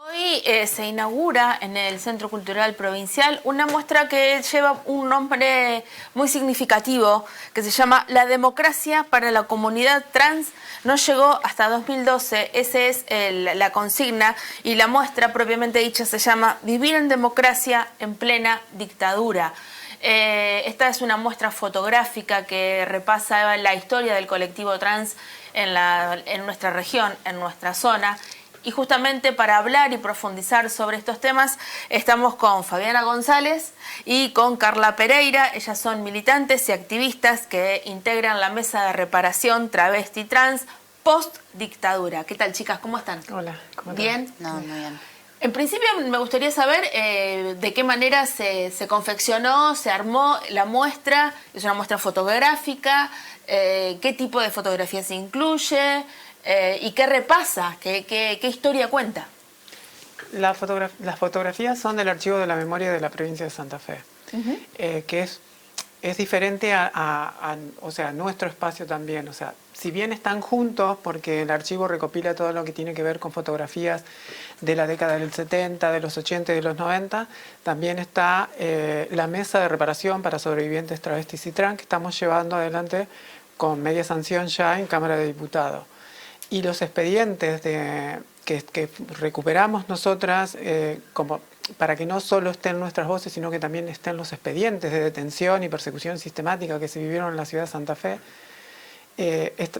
Hoy se inaugura en el Centro Cultural Provincial una muestra que lleva un nombre muy significativo, que se llama La democracia para la comunidad trans no llegó hasta 2012. Esa es la consigna, y la muestra propiamente dicha se llama Vivir en democracia en plena dictadura. Esta es una muestra fotográfica que repasa la historia del colectivo trans en nuestra región, en nuestra zona. Y justamente para hablar y profundizar sobre estos temas estamos con Fabiana González y con Carla Pereira. Ellas son militantes y activistas que integran la Mesa de Reparación Travesti Trans post dictadura. ¿Qué tal, chicas? ¿Cómo están? Hola, ¿cómo están? ¿Bien? No, muy bien. En principio me gustaría saber de qué manera se confeccionó, se armó la muestra. Es una muestra fotográfica, qué tipo de fotografía se incluye y qué repasa, qué historia cuenta. Las fotografías son del Archivo de la Memoria de la Provincia de Santa Fe, que es diferente o sea, nuestro espacio también. O sea, si bien están juntos, porque el archivo recopila todo lo que tiene que ver con fotografías de la década del 70, de los 80 y de los 90, también está la Mesa de Reparación para Sobrevivientes Travestis y Trans, que estamos llevando adelante con media sanción ya en Cámara de Diputados. Y los expedientes que recuperamos nosotras, como para que no solo estén nuestras voces, sino que también estén los expedientes de detención y persecución sistemática que se vivieron en la ciudad de Santa Fe,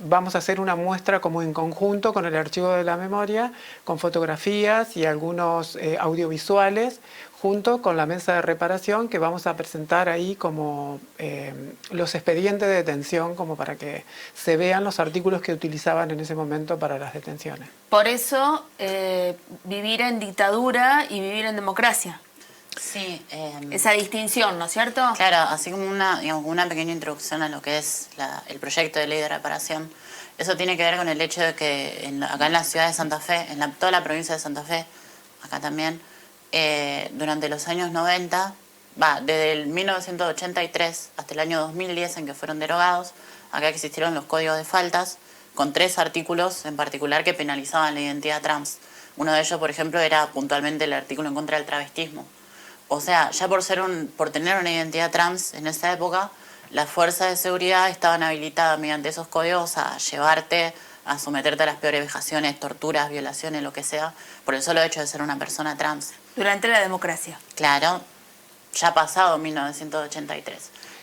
vamos a hacer una muestra como en conjunto con el Archivo de la Memoria, con fotografías y algunos audiovisuales, junto con la Mesa de Reparación, que vamos a presentar ahí como los expedientes de detención, como para que se vean los artículos que utilizaban en ese momento para las detenciones. Por eso, vivir en dictadura y vivir en democracia. Sí. Esa distinción, ¿no es cierto? Claro, así como una pequeña introducción a lo que es el proyecto de ley de reparación. Eso tiene que ver con el hecho de que acá en la ciudad de Santa Fe, toda la provincia de Santa Fe, acá también, durante los años 90, desde el 1983 hasta el año 2010 en que fueron derogados, acá existieron los códigos de faltas, con 3 artículos en particular que penalizaban la identidad trans. Uno de ellos, por ejemplo, era puntualmente el artículo en contra del travestismo. O sea, ya por tener una identidad trans en esa época, las fuerzas de seguridad estaban habilitadas mediante esos códigos a llevarte, a someterte a las peores vejaciones, torturas, violaciones, lo que sea, por el solo hecho de ser una persona trans. Durante la democracia. Claro, ya pasado 1983.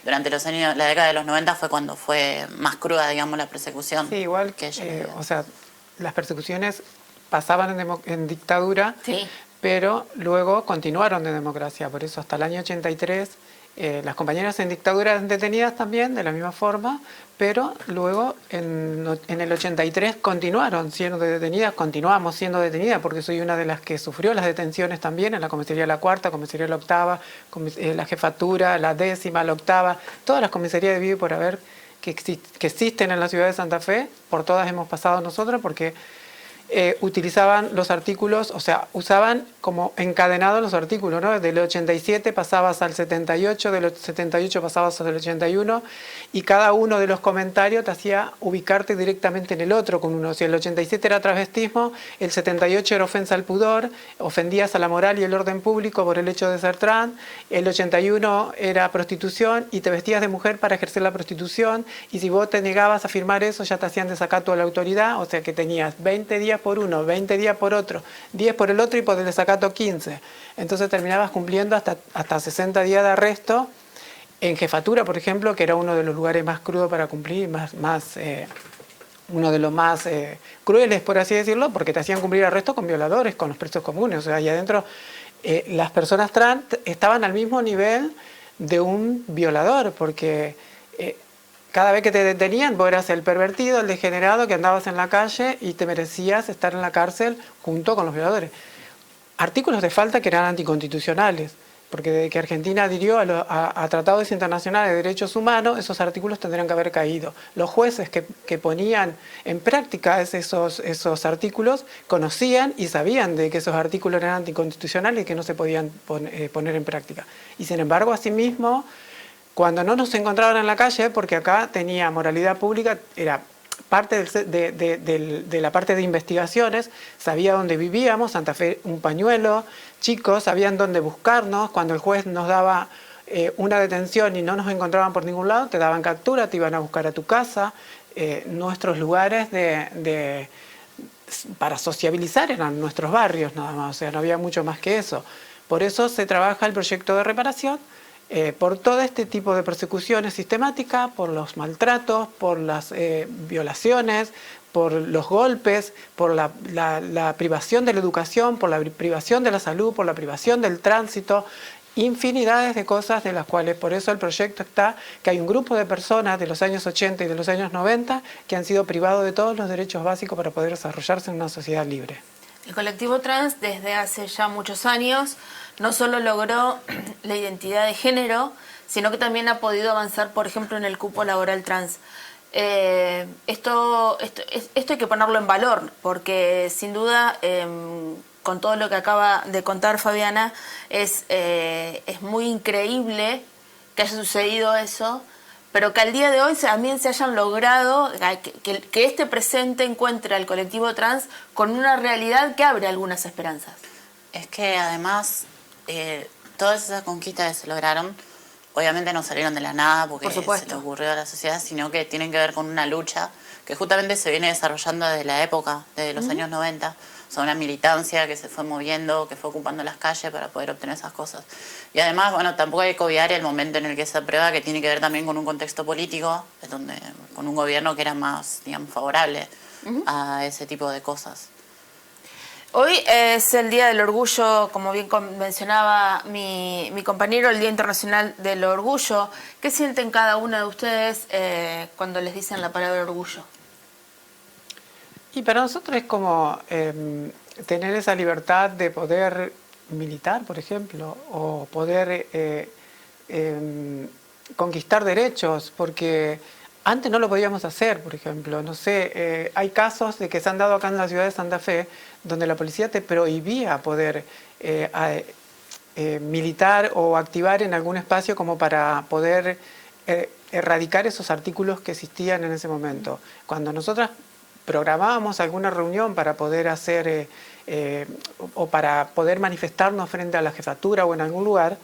Durante la década de los 90 fue cuando fue más cruda, digamos, la persecución. Sí, igual que o sea, las persecuciones pasaban en dictadura, sí, pero luego continuaron de democracia. Por eso hasta el año 83 las compañeras en dictadura eran detenidas también de la misma forma, pero luego en el 83 continuaron siendo detenidas, continuamos siendo detenidas, porque soy una de las que sufrió las detenciones también en la comisaría la cuarta, comisaría la octava, la jefatura, la décima, la octava, todas las comisarías de Vivo y por haber que existen en la ciudad de Santa Fe, por todas hemos pasado nosotros, porque utilizaban los artículos, o sea, usaban como encadenados los artículos, ¿no? Del 87 pasabas al 78, del 78 pasabas al 81, y cada uno de los comentarios te hacía ubicarte directamente en el otro con uno. Si el 87 era travestismo, el 78 era ofensa al pudor, ofendías a la moral y el orden público por el hecho de ser trans, el 81 era prostitución y te vestías de mujer para ejercer la prostitución, y si vos te negabas a firmar eso ya te hacían desacato a la autoridad, o sea que tenías 20 días por uno, 20 días por otro, 10 por el otro y por el desacato 15. Entonces terminabas cumpliendo hasta 60 días de arresto en jefatura, por ejemplo, que era uno de los lugares más crudos para cumplir, uno de los más crueles, por así decirlo, porque te hacían cumplir arresto con violadores, con los presos comunes. O sea, ahí adentro las personas trans estaban al mismo nivel de un violador, porque cada vez que te detenían, vos eras el pervertido, el degenerado que andabas en la calle y te merecías estar en la cárcel junto con los violadores. Artículos de falta que eran anticonstitucionales, porque desde que Argentina adhirió a tratados internacionales de derechos humanos, esos artículos tendrían que haber caído. Los jueces que ponían en práctica esos artículos conocían y sabían de que esos artículos eran anticonstitucionales y que no se podían poner en práctica. Y sin embargo, asimismo, cuando no nos encontraban en la calle, porque acá tenía moralidad pública, era parte de la parte de investigaciones, sabía dónde vivíamos, Santa Fe un pañuelo, chicos sabían dónde buscarnos, cuando el juez nos daba una detención y no nos encontraban por ningún lado, te daban captura, te iban a buscar a tu casa, nuestros lugares para sociabilizar eran nuestros barrios nada más, o sea, no había mucho más que eso. Por eso se trabaja el proyecto de reparación, por todo este tipo de persecuciones sistemáticas, por los maltratos, por las violaciones, por los golpes, por la privación de la educación, por la privación de la salud, por la privación del tránsito, infinidades de cosas de las cuales por eso el proyecto está, que hay un grupo de personas de los años 80 y de los años 90 que han sido privados de todos los derechos básicos para poder desarrollarse en una sociedad libre. El colectivo trans desde hace ya muchos años no solo logró la identidad de género, sino que también ha podido avanzar, por ejemplo, en el cupo laboral trans. Esto hay que ponerlo en valor, porque sin duda, con todo lo que acaba de contar Fabiana, es muy increíble que haya sucedido eso, pero que al día de hoy también se hayan logrado, que este presente encuentre al colectivo trans con una realidad que abre algunas esperanzas. Es que además, todas esas conquistas que se lograron, obviamente no salieron de la nada porque se le ocurrió a la sociedad, sino que tienen que ver con una lucha que justamente se viene desarrollando desde la época, desde los años 90. O sea, una militancia que se fue moviendo, que fue ocupando las calles para poder obtener esas cosas. Y además, bueno, tampoco hay que obviar el momento en el que se aprueba, que tiene que ver también con un contexto político, donde, con un gobierno que era más, digamos, favorable a ese tipo de cosas. Hoy es el Día del Orgullo, como bien mencionaba mi compañero, el Día Internacional del Orgullo. ¿Qué sienten cada una de ustedes cuando les dicen la palabra orgullo? Y para nosotros es como tener esa libertad de poder militar, por ejemplo, o poder conquistar derechos, porque antes no lo podíamos hacer, por ejemplo. No sé, hay casos de que se han dado acá en la ciudad de Santa Fe, donde la policía te prohibía poder militar o activar en algún espacio como para poder erradicar esos artículos que existían en ese momento. Cuando nosotras programábamos alguna reunión para poder hacer o para poder manifestarnos frente a la jefatura o en algún lugar,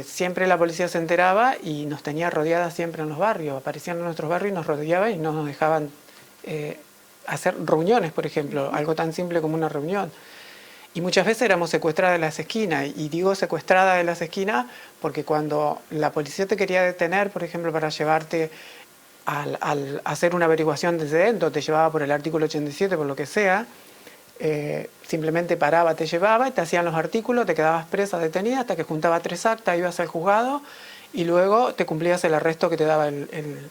siempre la policía se enteraba y nos tenía rodeadas siempre en los barrios. Aparecían en nuestros barrios y nos rodeaban y no nos dejaban hacer reuniones, por ejemplo, algo tan simple como una reunión. Y muchas veces éramos secuestradas de las esquinas, y digo secuestradas de las esquinas porque cuando la policía te quería detener, por ejemplo, para llevarte al hacer una averiguación desde dentro, te llevaba por el artículo 87, por lo que sea, simplemente paraba, te llevaba y te hacían los artículos, te quedabas presa, detenida, hasta que juntaba 3 actas, ibas al juzgado y luego te cumplías el arresto que te daba el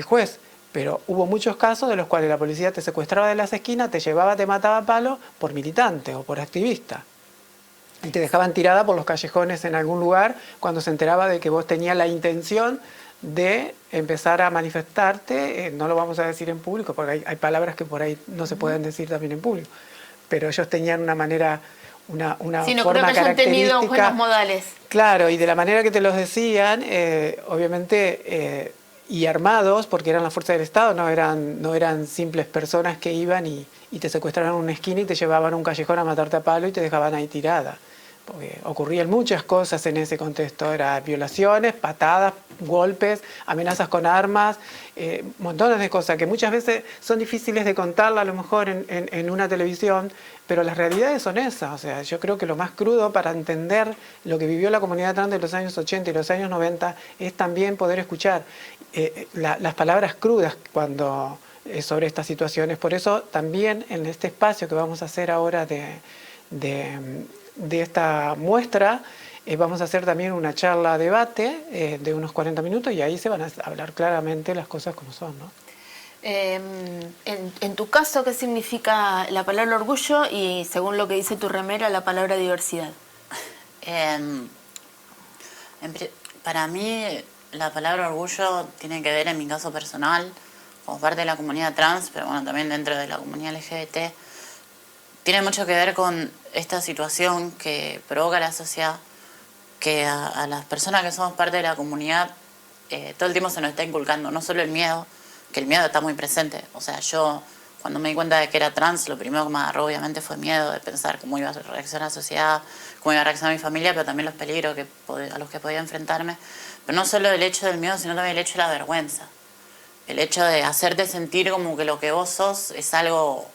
juez. Pero hubo muchos casos de los cuales la policía te secuestraba de las esquinas, te llevaba, te mataba a palo por militante o por activista. Y te dejaban tirada por los callejones en algún lugar cuando se enteraba de que vos tenías la intención de empezar a manifestarte. No lo vamos a decir en público porque hay palabras que por ahí no se pueden decir también en público. Pero ellos tenían una manera, una sino forma creo que hayan tenido buenos modales. Claro, y de la manera que te los decían, obviamente... y armados, porque eran la fuerza del Estado, no eran simples personas que iban y te secuestraban en una esquina y te llevaban a un callejón a matarte a palo y te dejaban ahí tirada. Porque ocurrían muchas cosas en ese contexto, eran violaciones, patadas, golpes, amenazas con armas, montones de cosas que muchas veces son difíciles de contarla a lo mejor en una televisión, pero las realidades son esas. O sea, yo creo que lo más crudo para entender lo que vivió la comunidad trans de los años 80 y los años 90 es también poder escuchar las palabras crudas cuando sobre estas situaciones. Por eso también en este espacio que vamos a hacer ahora de esta muestra, vamos a hacer también una charla debate de unos 40 minutos y ahí se van a hablar claramente las cosas como son, ¿no? En tu caso, ¿qué significa la palabra orgullo y, según lo que dice tu remera, la palabra diversidad? Para mí, la palabra orgullo tiene que ver, en mi caso personal, como parte de la comunidad trans, pero bueno, también dentro de la comunidad LGBT, tiene mucho que ver con esta situación que provoca la sociedad, que a las personas que somos parte de la comunidad todo el tiempo se nos está inculcando, no solo el miedo, que el miedo está muy presente. O sea, yo cuando me di cuenta de que era trans, lo primero que me agarró obviamente fue miedo de pensar cómo iba a reaccionar la sociedad, cómo iba a reaccionar mi familia, pero también los peligros a los que podía enfrentarme. Pero no solo el hecho del miedo, sino también el hecho de la vergüenza. El hecho de hacerte sentir como que lo que vos sos es algo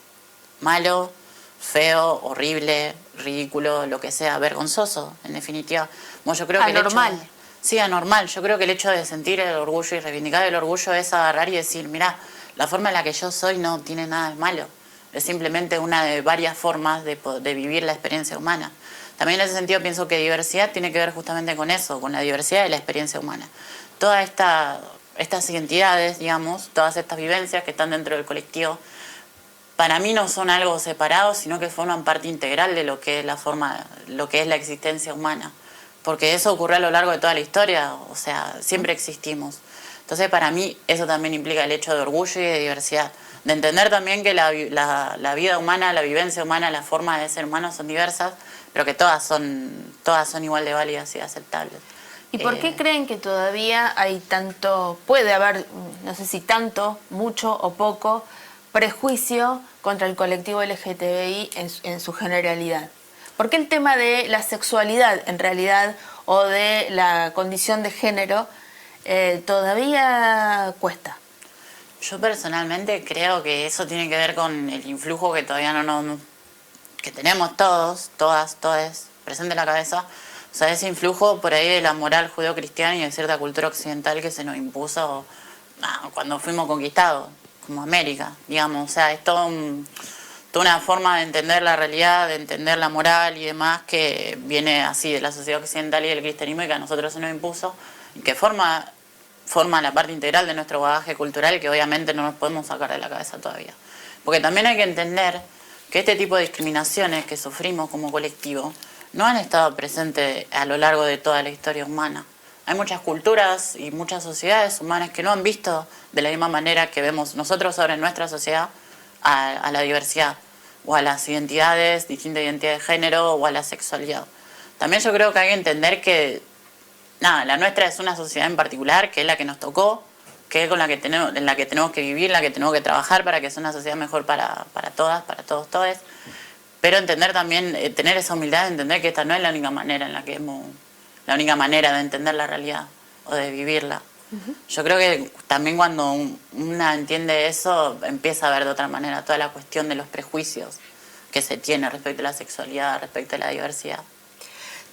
malo, feo, horrible, ridículo, lo que sea, vergonzoso, en definitiva. Bueno, yo creo que anormal. Sí, anormal. Yo creo que el hecho de sentir el orgullo y reivindicar el orgullo es agarrar y decir, mirá, la forma en la que yo soy no tiene nada de malo. Es simplemente una de varias formas de vivir la experiencia humana. También en ese sentido pienso que diversidad tiene que ver justamente con eso, con la diversidad de la experiencia humana. Todas estas identidades, digamos, todas estas vivencias que están dentro del colectivo, para mí no son algo separado, sino que forman parte integral de lo que es lo que es la existencia humana. Porque eso ocurrió a lo largo de toda la historia, o sea, siempre existimos. Entonces, para mí, eso también implica el hecho de orgullo y de diversidad. De entender también que la vida humana, la vivencia humana, la forma de ser humano son diversas, pero que todas son igual de válidas y aceptables. ¿Y por qué creen que todavía hay tanto, puede haber, no sé si tanto, mucho o poco, prejuicio contra el colectivo LGTBI en su generalidad? ¿Por qué el tema de la sexualidad, en realidad, o de la condición de género, todavía cuesta? Yo personalmente creo que eso tiene que ver con el influjo que todavía que tenemos todos, todas, presente en la cabeza. O sea, ese influjo por ahí de la moral judeocristiana y de cierta cultura occidental que se nos impuso cuando fuimos conquistados, como América, digamos. O sea, es toda una forma de entender la realidad, de entender la moral y demás que viene así de la sociedad occidental y del cristianismo y que a nosotros se nos impuso y que forma la parte integral de nuestro bagaje cultural que obviamente no nos podemos sacar de la cabeza todavía. Porque también hay que entender que este tipo de discriminaciones que sufrimos como colectivo no han estado presentes a lo largo de toda la historia humana. Hay muchas culturas y muchas sociedades humanas que no han visto de la misma manera que vemos nosotros ahora en nuestra sociedad a la diversidad o a las identidades, distintas identidades de género o a la sexualidad. También yo creo que hay que entender que la nuestra es una sociedad en particular, que es la que nos tocó, que es en la que tenemos que vivir, la que tenemos que trabajar para que sea una sociedad mejor para todas, para todos, todes. Pero entender también, tener esa humildad de entender que esta no es la única manera la única manera de entender la realidad o de vivirla. Yo creo que también cuando una entiende eso, empieza a ver de otra manera toda la cuestión de los prejuicios que se tiene respecto a la sexualidad, respecto a la diversidad.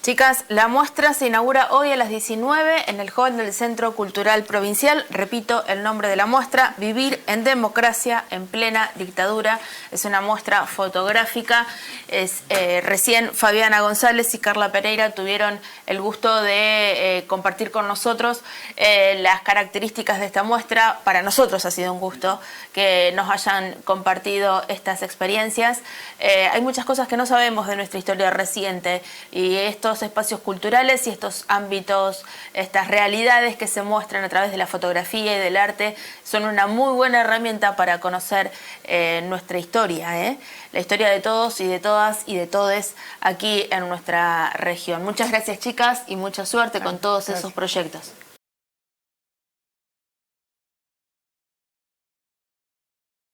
Chicas, la muestra se inaugura hoy a las 19 en el hall del Centro Cultural Provincial. Repito el nombre de la muestra, Vivir en Democracia en Plena Dictadura. Es una muestra fotográfica. Recién Fabiana González y Carla Pereira tuvieron el gusto de compartir con nosotros las características de esta muestra. Para nosotros ha sido un gusto que nos hayan compartido estas experiencias. Hay muchas cosas que no sabemos de nuestra historia reciente y estos espacios culturales y estos ámbitos, estas realidades que se muestran a través de la fotografía y del arte son una muy buena herramienta para conocer nuestra historia, la historia de todos y de todas y de todes aquí en nuestra región. Muchas gracias, chicas, y mucha suerte con todos esos proyectos.